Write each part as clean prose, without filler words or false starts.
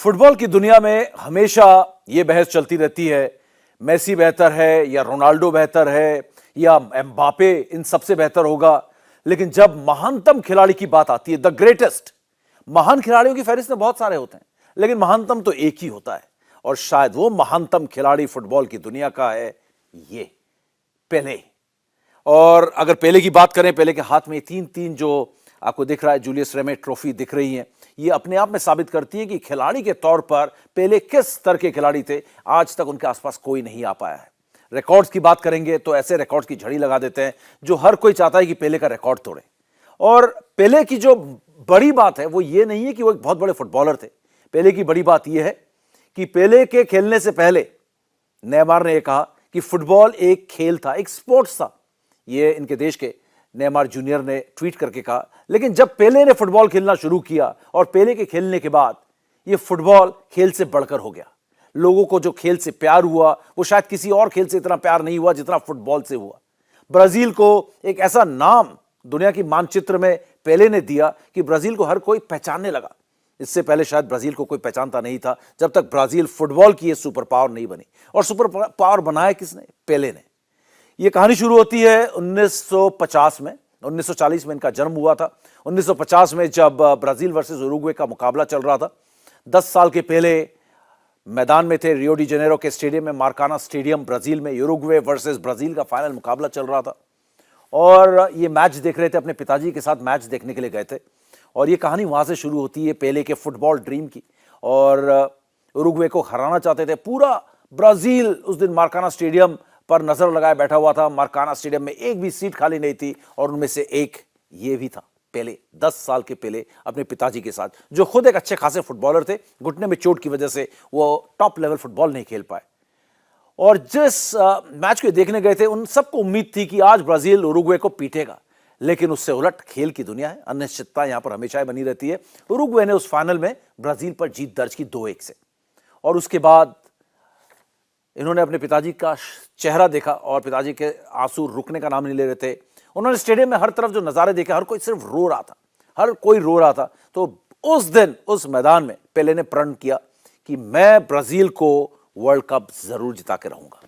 Football की दुनिया में हमेशा ये बहस चलती रहती है, मेसी बेहतर है या रोनाल्डो बेहतर है या एम्बापे इन सबसे बेहतर होगा। लेकिन जब महानतम खिलाड़ी की बात आती है, द ग्रेटेस्ट, महान खिलाड़ियों की फहरिस्त में बहुत सारे होते हैं, लेकिन महानतम तो एक ही होता है। और शायद वो महानतम खिलाड़ी फुटबॉल की दुनिया का है ये पेले। और अगर पेले की बात करें, पेले के हाथ में तीन तीन जो आपको दिख रहा है जूलियस रेमे ट्रॉफी दिख रही है, ये अपने आप में साबित करती है कि खिलाड़ी के तौर पर पेले किस स्तर के खिलाड़ी थे। आज तक उनके आसपास कोई नहीं आ पाया है। रिकॉर्ड्स की बात करेंगे तो ऐसे रिकॉर्ड्स की झड़ी लगा देते हैं जो हर कोई चाहता है कि पेले का रिकॉर्ड तोड़े। और पेले की जो बड़ी बात है वो ये नहीं है कि वो एक बहुत बड़े फुटबॉलर थे। पेले की बड़ी बात यह है कि पेले के खेलने से पहले नेमार ने कहा कि फुटबॉल एक खेल था, एक स्पोर्ट्स था। ये इनके देश के नेमार जूनियर ने ट्वीट करके कहा। लेकिन जब पेले ने फुटबॉल खेलना शुरू किया और पेले के खेलने के बाद ये फुटबॉल खेल से बढ़कर हो गया। लोगों को जो खेल से प्यार हुआ वो शायद किसी और खेल से इतना प्यार नहीं हुआ जितना फुटबॉल से हुआ। ब्राजील को एक ऐसा नाम दुनिया की मानचित्र में पेले ने दिया कि ब्राजील को हर कोई पहचानने लगा। इससे पहले शायद ब्राजील को कोई पहचानता नहीं था जब तक ब्राजील फुटबॉल की सुपर पावर नहीं बनी। और सुपर पावर बनाया किसने? पेले ने। यह कहानी शुरू होती है 1950 में। 1940 में इनका जन्म हुआ था। 1950 में जब ब्राजील वर्सेस उरुग्वे का मुकाबला चल रहा था, 10 साल के पेले मैदान में थे रियो डी जेनेरो के स्टेडियम में, मार्काना स्टेडियम ब्राजील में। उरुग्वे वर्सेस ब्राजील का फाइनल मुकाबला चल रहा था और ये मैच देख रहे थे, अपने पिताजी के साथ मैच देखने के लिए गए थे। और ये कहानी वहां से शुरू होती है पेले के फुटबॉल ड्रीम की। और उरुग्वे को हराना चाहते थे। पूरा ब्राजील उस दिन मार्काना स्टेडियम पर नजर लगाए बैठा हुआ था। मार्काना स्टेडियम में एक भी सीट खाली नहीं थी और उनमें से एक ये भी था, पेले। 10 साल के पेले अपने पिताजी के साथ, जो खुद एक अच्छे खासे फुटबॉलर थे, घुटने में चोट की वजह से वो टॉप लेवल फुटबॉल नहीं खेल पाए। और जिस मैच को देखने गए थे उन सबको उम्मीद थी कि आज ब्राजील उरुग्वे को पीटेगा। लेकिन उससे उलट खेल की दुनिया है, अनिश्चितता यहां पर हमेशा बनी रहती है। उरुग्वे ने उस फाइनल में ब्राजील पर जीत दर्ज की 2-1 से। और उसके बाद इन्होंने अपने पिताजी का चेहरा देखा और पिताजी के आंसू रुकने का नाम नहीं ले रहे थे। उन्होंने स्टेडियम में हर तरफ जो नजारे देखे, हर कोई सिर्फ रो रहा था, हर कोई रो रहा था। तो उस दिन उस मैदान में पेले ने प्रण किया कि मैं ब्राजील को वर्ल्ड कप जरूर जिता के रहूंगा।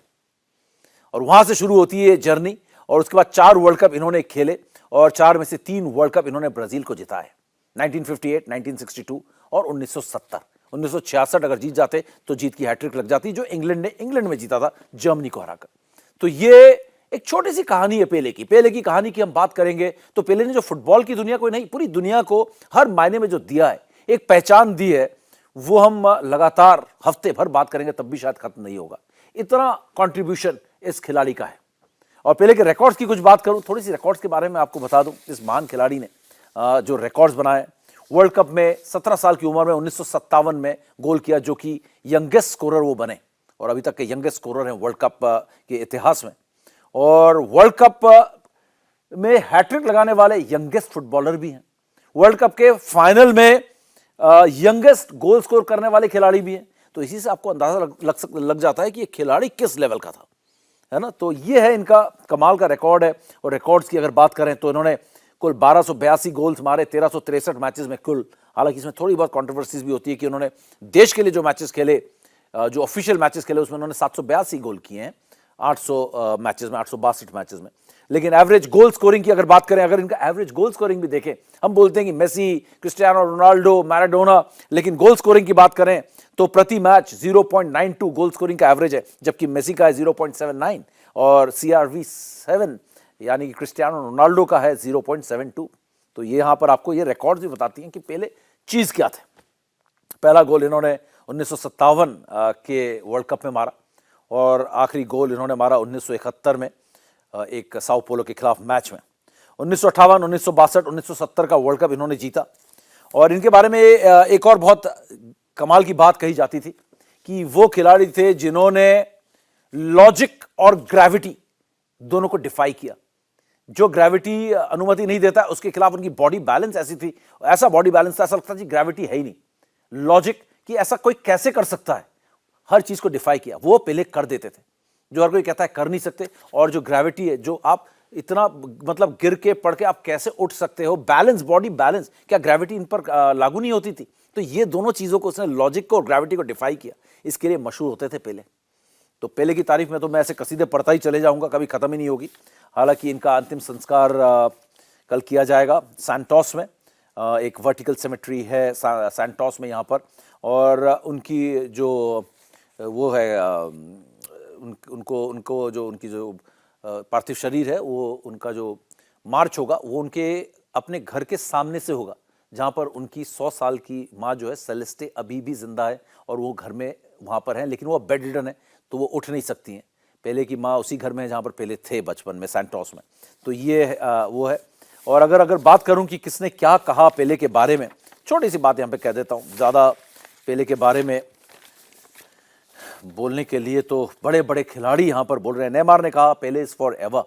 और वहां से शुरू होती है जर्नी। और उसके बाद 4 वर्ल्ड कप इन्होंने खेले और 4 में से 3 वर्ल्ड कप इन्होंने ब्राजील को जिताए, 1958, 1962 और 1970। 1966 अगर जीत जाते तो जीत की हैट्रिक लग जाती, जो इंग्लैंड में जीता था जर्मनी को हराकर। तो ये एक छोटी सी कहानी है पेले की। पेले की कहानी की हम बात करेंगे तो पेले ने जो फुटबॉल की दुनिया को नहीं, पूरी दुनिया को हर मायने में जो दिया है, एक पहचान दी है, वो हम लगातार हफ्ते भर बात करेंगे तब भी शायद खत्म नहीं होगा। इतना कंट्रीब्यूशन इस खिलाड़ी का है। और पेले के रिकॉर्ड्स की कुछ बात करूं, थोड़ी सी रिकॉर्ड्स के बारे में आपको बता दूं। इस महान खिलाड़ी ने जो रिकॉर्ड्स बनाए, वर्ल्ड कप में 17 साल की उम्र में 1957 में गोल किया, जो कि यंगेस्ट स्कोरर वो बने और अभी तक के यंगेस्ट स्कोरर हैं वर्ल्ड कप के इतिहास में। और वर्ल्ड कप में हैट्रिक लगाने वाले यंगेस्ट फुटबॉलर भी हैं। वर्ल्ड कप के फाइनल में यंगेस्ट गोल स्कोर करने वाले खिलाड़ी भी हैं। तो इसी से आपको अंदाजा लग जाता है कि ये खिलाड़ी किस लेवल का था, है ना। तो ये है इनका कमाल का रिकॉर्ड है। और रिकॉर्ड्स की अगर बात करें तो इन्होंने कुल 1282 गोल्स मारे 1363 मैचेस में कुल। हालांकि इसमें थोड़ी बहुत कंट्रोवर्सीज भी होती है कि उन्होंने देश के लिए जो मैचेस खेले, जो ऑफिशियल मैचेस खेले, उसमें उन्होंने 782 गोल किए हैं 800 मैचेस में, 862 मैचेस में। लेकिन एवरेज गोल स्कोरिंग की अगर बात करें, अगर इनका एवरेज गोल स्कोरिंग भी देखें, हम बोलते हैं कि मेसी, क्रिस्टियानो रोनाल्डो, मैराडोना, लेकिन गोल स्कोरिंग की बात करें तो प्रति मैच 0.92 गोल स्कोरिंग का एवरेज है, जबकि मेसी का है 0.79 और CR7 यानी कि क्रिस्टियानो रोनाल्डो का है 0.72। तो ये यहां पर आपको ये रिकॉर्ड्स भी बताती हैं कि पहले चीज क्या थे। पहला गोल इन्होंने 1957 के वर्ल्ड कप में मारा और आखिरी गोल इन्होंने मारा 1971 में एक साओ पोलो के खिलाफ मैच में। 1958, 1962, 1970 का वर्ल्ड कप इन्होंने जीता। और इनके बारे में एक और बहुत कमाल की बात कही जाती थी कि वो खिलाड़ी थे जिन्होंने लॉजिक और ग्रेविटी दोनों को डिफाई किया। जो ग्रेविटी अनुमति नहीं देता, उसके खिलाफ उनकी बॉडी बैलेंस ऐसी थी, ऐसा बॉडी बैलेंस था, ऐसा लगता था ग्रेविटी है ही नहीं। लॉजिक कि ऐसा कोई कैसे कर सकता है, हर चीज को डिफाई किया। वो पेले कर देते थे जो हर कोई कहता है कर नहीं सकते। और जो ग्रेविटी है, जो आप इतना मतलब गिर के पड़ के आप कैसे उठ सकते हो, बैलेंस, बॉडी बैलेंस, क्या ग्रेविटी इन पर लागू नहीं होती थी? तो ये दोनों चीजों को उसने, लॉजिक को और ग्रेविटी को डिफाई किया। इसके लिए मशहूर होते थे पेले। तो पेले की तारीफ में तो मैं ऐसे कसीदे पढ़ता ही चले जाऊंगा, कभी खत्म ही नहीं होगी। हालांकि इनका अंतिम संस्कार कल किया जाएगा सैंटोस में। एक वर्टिकल सिमेट्री है सैंटोस में यहाँ पर, और उनकी जो वो है उनको उनको जो उनकी जो पार्थिव शरीर है, वो उनका जो मार्च होगा वो उनके अपने घर के सामने से होगा, जहाँ पर उनकी 100 साल की माँ जो है सेलेस्टे अभी भी जिंदा है और वो घर में वहाँ पर है, लेकिन वो बेड रिडन है तो वो उठ नहीं सकती हैं। पेले की माँ उसी घर में है जहाँ पर पेले थे बचपन में, सैंटोस में। तो ये वो है। और अगर बात करूं कि किसने क्या कहा पेले के बारे में, छोटी सी बात यहाँ पे कह देता हूँ। ज़्यादा पेले के बारे में बोलने के लिए तो बड़े बड़े खिलाड़ी यहाँ पर बोल रहे हैं। नेमार ने कहा पेले इज फॉर एवर,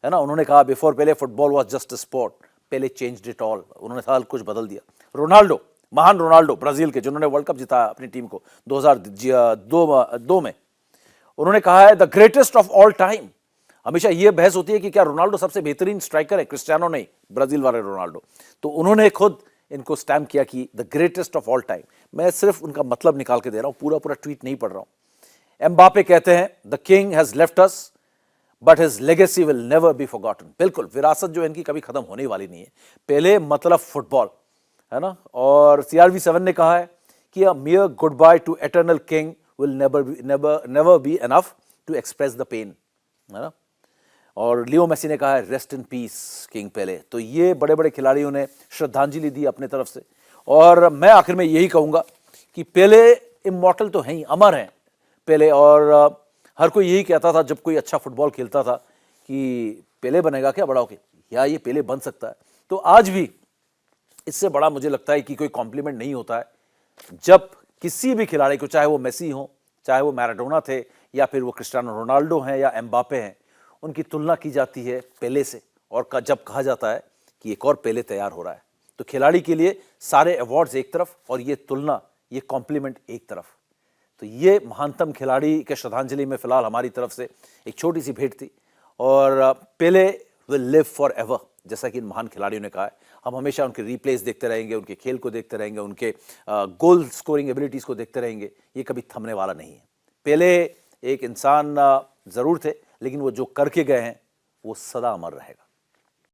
है ना। उन्होंने कहा before Pele football was just a sport, Pele changed it all. उन्होंने साल कुछ बदल दिया। रोनाल्डो, महान रोनाल्डो ब्राजील के, जिन्होंने वर्ल्ड कप जीता अपनी टीम को 2002 में, उन्होंने कहा है the greatest of all time. हमेशा यह बहस होती है कि क्या रोनाल्डो सबसे बेहतरीन स्ट्राइकर है, क्रिस्टियानो नहीं, ब्राजील वाले रोनाल्डो। तो उन्होंने खुद इनको स्टैम्प किया कि the greatest of all time. मैं सिर्फ उनका मतलब निकाल के दे रहा हूं, पूरा पूरा ट्वीट नहीं पढ़ रहा हूं। एम्बापे कहते हैं the king has left us but his legacy will never B forgotten. बिल्कुल, विरासत जो है इनकी कभी खत्म होने वाली नहीं है। पहले मतलब फुटबॉल, है ना। और CR7 ने कहा है कि a mere good bye to eternal king will never be enough to express the pain, है ना। और लियो मेसी ने कहा है rest in peace King Pele. तो ये बड़े बड़े खिलाड़ियों ने श्रद्धांजलि दी अपने तरफ से। और मैं आखिर में यही कहूंगा कि पेले इमॉर्टल तो हैं ही, अमर हैं पेले। और हर कोई यही कहता था जब कोई अच्छा फुटबॉल खेलता था कि पेले बनेगा क्या बड़ा होके, या ये पेले बन सकता है। तो आज भी इससे बड़ा मुझे लगता है कि कोई कॉम्प्लीमेंट नहीं होता है जब किसी भी खिलाड़ी को, चाहे वो मेसी हो, चाहे वो मैराडोना थे, या फिर वो क्रिस्टियानो रोनाल्डो हैं या एम्बापे हैं, उनकी तुलना की जाती है पेले से। और जब कहा जाता है कि एक और पेले तैयार हो रहा है, तो खिलाड़ी के लिए सारे अवार्ड्स एक तरफ और ये तुलना, ये कॉम्प्लीमेंट एक तरफ। तो ये महानतम खिलाड़ी के श्रद्धांजलि में फिलहाल हमारी तरफ से एक छोटी सी भेंट थी। और पेले विल लिव फॉर एवर, जैसा कि इन महान खिलाड़ियों ने कहा है। हम हमेशा उनके रिप्लेस देखते रहेंगे, उनके खेल को देखते रहेंगे, उनके गोल स्कोरिंग एबिलिटीज को देखते रहेंगे। ये कभी थमने वाला नहीं है। पेले एक इंसान जरूर थे, लेकिन वो जो करके गए हैं वो सदा अमर रहेगा।